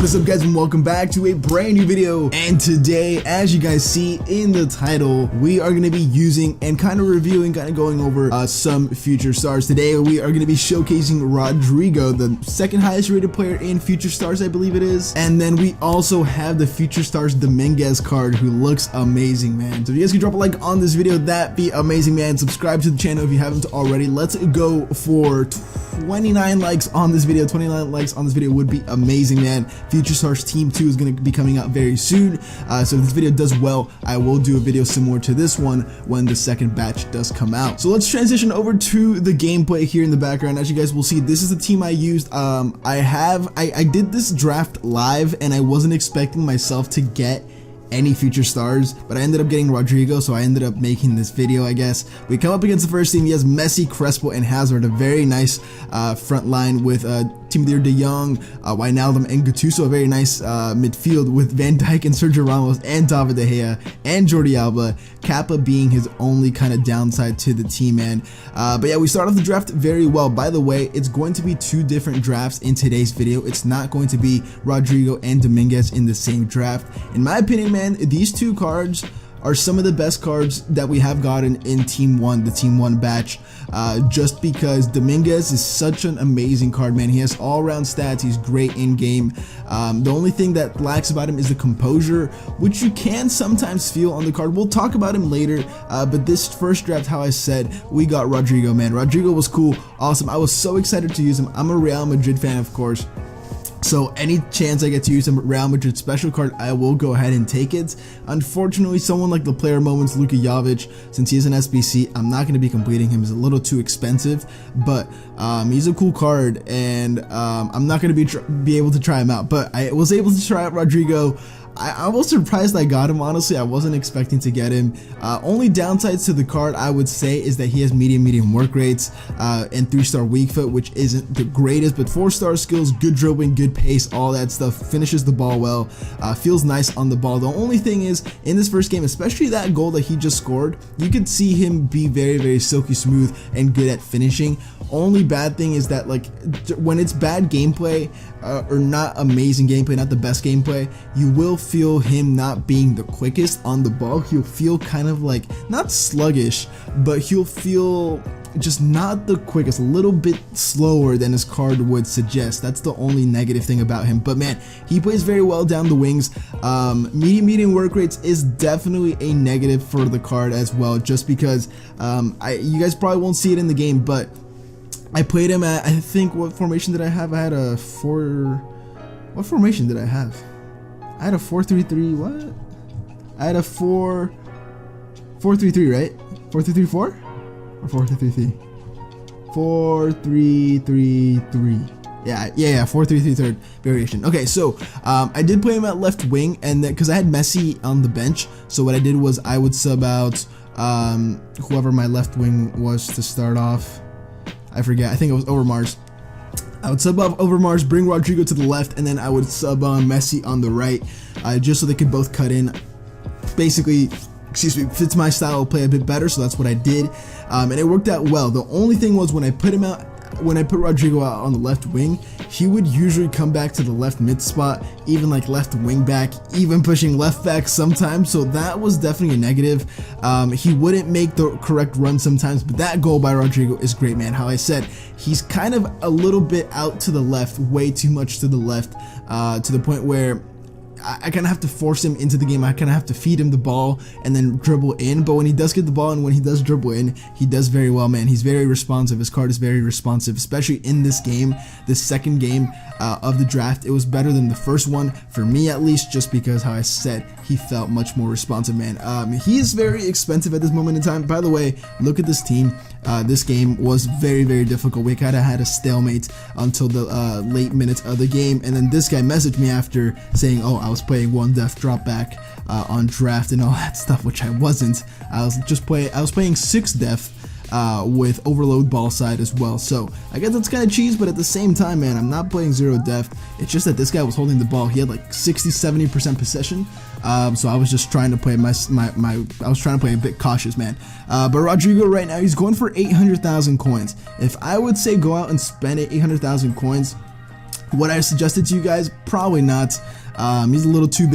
What is up, guys, and welcome back to a brand new video. And today, as you guys see in the title, we are going to be using and kind of reviewing, kind of going over some future stars. Today we are going to be showcasing Rodrygo, the second highest rated player in future stars, I believe it is. And then we also have the future stars Dominguez card, who looks amazing, man. So if you guys can drop a like on this video, that'd be amazing, man. Subscribe to the channel if you haven't already. Let's go for 29 likes on this video. 29 likes on this video would be amazing, man. Future Stars Team 2 is going to be coming out very soon, so if this video does well, I will do a video similar to this one when the second batch does come out. So let's transition over to the gameplay here in the background. As you guys will see, this is the team I used. I did this draft live, and I wasn't expecting myself to get any future stars, but I ended up getting Rodrygo, so I ended up making this video, I guess. We come up against the first team. He has Messi, Crespo, and Hazard, a very nice front line with team leader De Jong, Wijnaldum, and Gattuso, a very nice midfield with Van Dijk and Sergio Ramos and David De Gea and Jordi Alba, Kappa being his only kind of downside to the team, man. But yeah, we start off the draft very well. By the way, it's going to be two different drafts in today's video. It's not going to be Rodrygo and Dominguez in the same draft. In my opinion, man, these two cards are some of the best cards that we have gotten in Team 1, the Team 1 batch, just because Dominguez is such an amazing card, man. He has all-around stats. He's great in-game. The only thing that lacks about him is the composure, which you can sometimes feel on the card. We'll talk about him later, but this first draft, how I said, we got Rodrygo, man. Rodrygo was cool, awesome. I was so excited to use him. I'm a Real Madrid fan, of course, so any chance I get to use some Real Madrid special card, I will go ahead and take it. Unfortunately, someone like the player moments, Luka Jovic, since he's an SBC, I'm not going to be completing him. He's a little too expensive, but he's a cool card, and I'm not going to be able to try him out. But I was able to try out Rodrygo. I was surprised I got him, honestly. I wasn't expecting to get him. Only downsides to the card, I would say, is that he has medium work rates and 3-star weak foot, which isn't the greatest, but 4-star skills, good dribbling, good pace, all that stuff, finishes the ball well, feels nice on the ball. The only thing is, in this first game, especially that goal that he just scored, you could see him be very silky smooth and good at finishing. Only bad thing is that, like, when it's bad gameplay or not amazing gameplay, not the best gameplay, you will feel him not being the quickest on the ball. He'll feel kind of like, not sluggish, but he'll feel just not the quickest, a little bit slower than his card would suggest. That's the only negative thing about him. But man, he plays very well down the wings. Medium work rates is definitely a negative for the card as well, just because you guys probably won't see it in the game, but I played him at, I think, what formation did I have? I had a what formation did I have? I had a 4-3-3, what? I had a 4-3-3, right? 4-3-3-4? Or 4-3-3-3? 4-3-3-3. Yeah, 4-3-3-3 variation. Okay, so I did play him at left wing, and then because I had Messi on the bench, so what I did was I would sub out whoever my left wing was to start off. I forget. I think it was Overmars. I would sub off Overmars, bring Rodrygo to the left, and then I would sub on Messi on the right, just so they could both cut in. Basically, fits my style of play a bit better, so that's what I did, and it worked out well. The only thing was, when I put Rodrygo out on the left wing, he would usually come back to the left mid spot, even like left wing back, even pushing left back sometimes, so that was definitely a negative. He wouldn't make the correct run sometimes, but that goal by Rodrygo is great, man. How I said, he's kind of a little bit out to the left, way too much to the left, to the point where I kind of have to force him into the game. I kind of have to feed him the ball and then dribble in. But when he does get the ball and when he does dribble in, he does very well, man. He's very responsive. His card is very responsive, especially in this game, this second game of the draft. It was better than the first one, for me at least, just because, how I said, he felt much more responsive, man. He is very expensive at this moment in time. By the way, look at this team. This game was very difficult. We kind of had a stalemate until the late minutes of the game, and then this guy messaged me after saying, oh, I was playing 1 def drop back on draft and all that stuff, which I wasn't. I was playing 6 def with overload ball side as well. So I guess that's kind of cheese, but at the same time, man, I'm not playing 0 def. It's just that this guy was holding the ball. He had like 60-70% possession. So I was just trying to play I was trying to play a bit cautious, man. But Rodrygo right now, he's going for 800,000 coins. If I would say go out and spend 800,000 coins, Would I suggest it to you guys? Probably not. He's a little too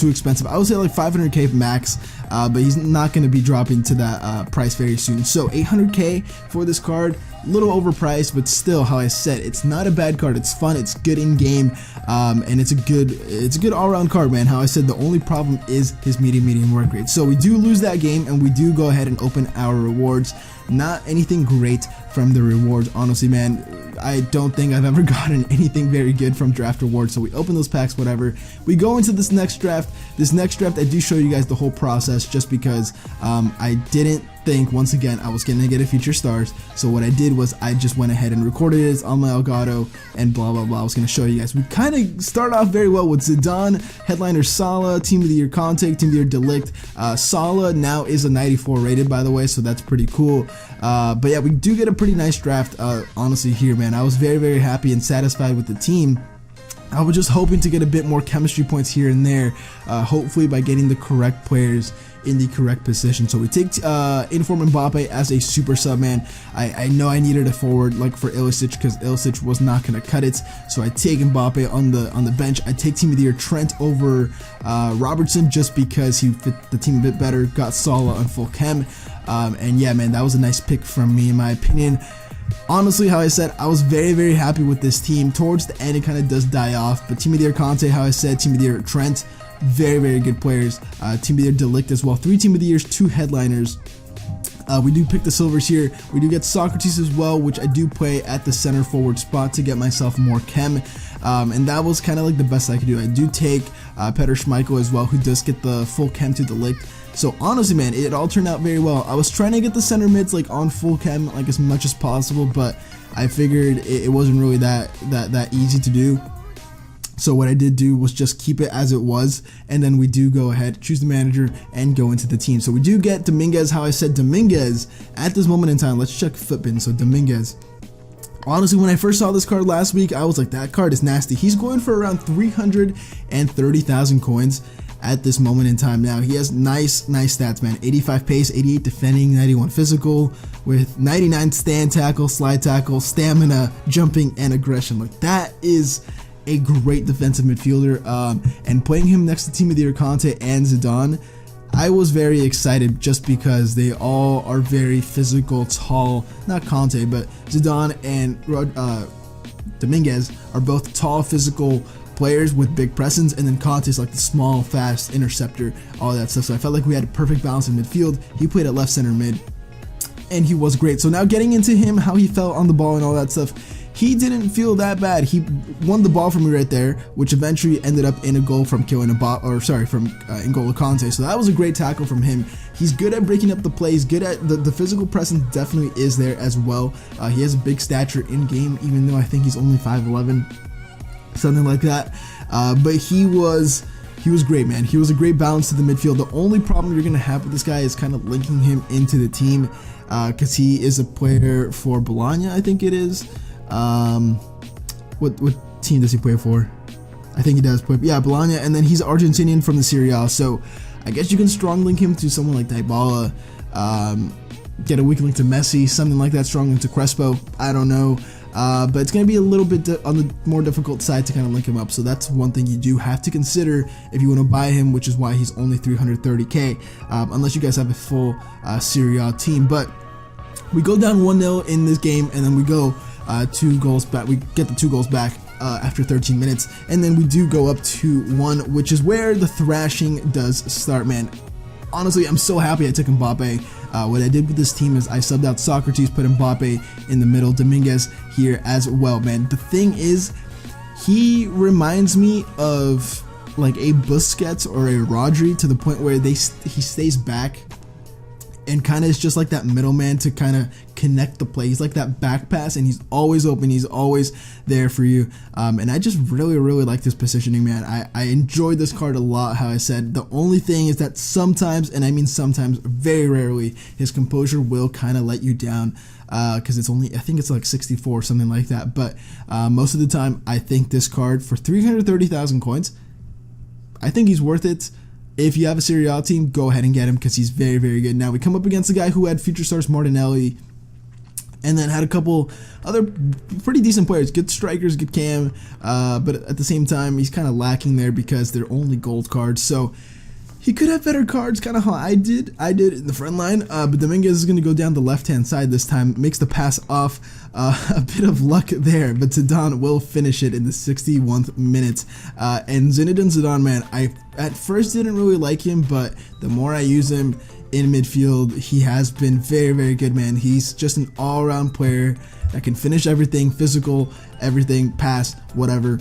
expensive. I would say like 500k max, but he's not going to be dropping to that price very soon. So 800k for this card, a little overpriced, but still, how I said, it's not a bad card. It's fun, it's good in game, and it's a good all-around card, man. How I said, the only problem is his medium work rate. So we do lose that game, and we do go ahead and open our rewards. Not anything great from the rewards, honestly, man. I don't think I've ever gotten anything very good from draft rewards. So we open those packs, whatever. We go into this next draft. This next draft, I do show you guys the whole process, just because I didn't think, once again, I was gonna get a future stars. So what I did was I just went ahead and recorded it on my Elgato and blah blah blah. I was gonna show you guys. We kind of start off very well with Zidane, headliner Salah, team of the year Conte, team of the year DIJK. Salah now is a 94 rated, by the way, so that's pretty cool. But yeah, we do get a pretty nice draft, honestly, here, man. I was very happy and satisfied with the team. I was just hoping to get a bit more chemistry points here and there, hopefully by getting the correct players in the correct position. So we take Inform MBAPPE as a super sub, man. I know I needed a forward like for Ilicic, because Ilicic was not going to cut it. So I take MBAPPE on the bench. I take team of the year Trent over Robertson, just because he fit the team a bit better. Got Salah on full chem. And yeah, man, that was a nice pick from me, in my opinion. Honestly, how I said, I was very happy with this team. Towards the end, it kind of does die off, but team of the year Conte, how I said, team of the year Trent, very good players. Team of the year DIJK as well. 3 team of the years, 2 headliners. We do pick the silvers here. We do get Socrates as well, which I do play at the center forward spot to get myself more chem. And that was kind of like the best I could do. I do take Peter Schmeichel as well, who does get the full chem to DIJK. So honestly, man, it all turned out very well. I was trying to get the center mids like on full chem, like as much as possible, but I figured it wasn't really that easy to do. So what I did do was just keep it as it was, and then we do go ahead, choose the manager, and go into the team. So we do get Dominguez, how I said, Dominguez at this moment in time. Let's check Footbin. So Dominguez. Honestly, when I first saw this card last week, I was like, that card is nasty. He's going for around 330,000 coins at this moment in time. Now, he has nice stats, man. 85 pace, 88 defending, 91 physical, with 99 stand tackle, slide tackle, stamina, jumping, and aggression. Like, that is a great defensive midfielder, and playing him next to team of the year Conte and Zidane, I was very excited, just because they all are very physical, tall. Not Conte, but Zidane and Dominguez are both tall, physical players with big presence, and then Conte is like the small, fast interceptor, all that stuff. So I felt like we had a perfect balance in midfield. He played at left center mid, and he was great. So now getting into him, how he felt on the ball and all that stuff, he didn't feel that bad. He won the ball from me right there, which eventually ended up in a goal from killing from N'Golo Kante. So that was a great tackle from him. He's good at breaking up the play. He's good at the physical presence, definitely is there as well. He has a big stature in game, even though I think he's only 5'11", something like that. But he was great, man. He was a great balance to the midfield. The only problem you're gonna have with this guy is kind of linking him into the team, because he is a player for Bologna, I think it is. What team does he play for? I think he does play, yeah, Bologna, and then he's Argentinian from the Serie A, so I guess you can strong link him to someone like Dybala, get a weak link to Messi, something like that, strong link to Crespo, I don't know, but it's going to be a little bit on the more difficult side to kind of link him up, so that's one thing you do have to consider if you want to buy him, which is why he's only 330k, unless you guys have a full Serie A team. But we go down 1-0 in this game, and then we go 2 goals back. We get the 2 goals back after 13 minutes, and then we do go up 2-1, which is where the thrashing does start, man. Honestly, I'm so happy I took Mbappe. What I did with this team is I subbed out Socrates, put Mbappe in the middle, Dominguez here as well, man. The thing is, he reminds me of like a Busquets or a Rodri, to the point where he stays back and kind of is just like that middleman to kind of connect the play. He's like that back pass, and he's always open. He's always there for you. And I just really like this positioning, man. I enjoyed this card a lot, how I said. The only thing is that sometimes, and I mean sometimes, very rarely, his composure will kind of let you down, because it's only, I think it's like 64 or something like that. But most of the time, I think this card, for 330,000 coins, I think he's worth it. If you have a Serie A team, go ahead and get him, because he's very good. Now we come up against a guy who had future stars Martinelli, And then had a couple other pretty decent players, good strikers, good cam, but at the same time, he's kind of lacking there because they're only gold cards. So he could have better cards, kind of how I did in the front line, but Dominguez is going to go down the left-hand side this time, makes the pass off, a bit of luck there, but Zidane will finish it in the 61st minute. And Zinedine Zidane, man, I at first didn't really like him, but the more I use him in midfield, he has been very, very good, man. He's just an all-around player that can finish everything, physical, everything, pass, whatever,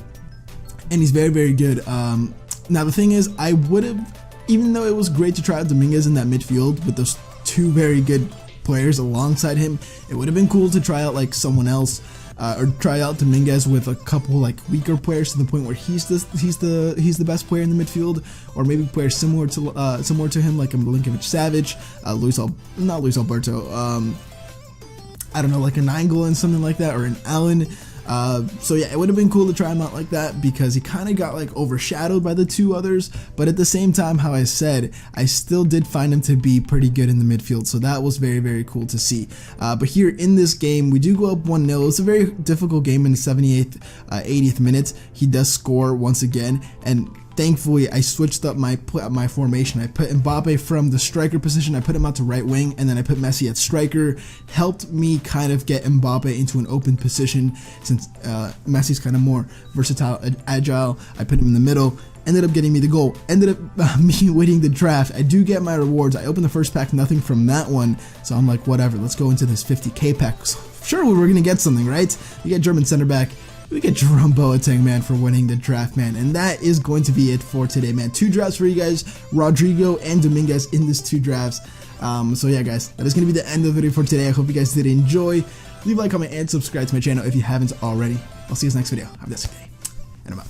and he's very, very good. Now the thing is, I would have, even though it was great to try out Dominguez in that midfield with those two very good players alongside him, it would have been cool to try out like someone else, or try out Dominguez with a couple like weaker players to the point where he's the best player in the midfield, or maybe players similar to him like a Milinkovic-Savic, not Luis Alberto, I don't know, like a Nainggolan, something like that, or an Allen. So yeah, it would have been cool to try him out like that because he kind of got like overshadowed by the two others, but at the same time, how I said, I still did find him to be pretty good in the midfield, so that was very, very cool to see. But here in this game, we do go up 1-0. It's a very difficult game in the 78th, 80th minute. He does score once again, and thankfully, I switched up my formation. I put Mbappe from the striker position, I put him out to right wing, and then I put Messi at striker. Helped me kind of get Mbappe into an open position since Messi's kind of more versatile, agile. I put him in the middle. Ended up getting me the goal. Ended up me winning the draft. I do get my rewards. I opened the first pack, nothing from that one. So I'm like, whatever, let's go into this 50k pack. Surely we're going to get something, right? We get German center back. We get Jerome Boateng, man, for winning the draft, man. And that is going to be it for today, man. 2 drafts for you guys, Rodrygo and Dominguez in this 2 drafts. So yeah, guys, that is going to be the end of the video for today. I hope you guys did enjoy. Leave a like, comment, and subscribe to my channel if you haven't already. I'll see you guys next video. Have a nice day, and I'm out.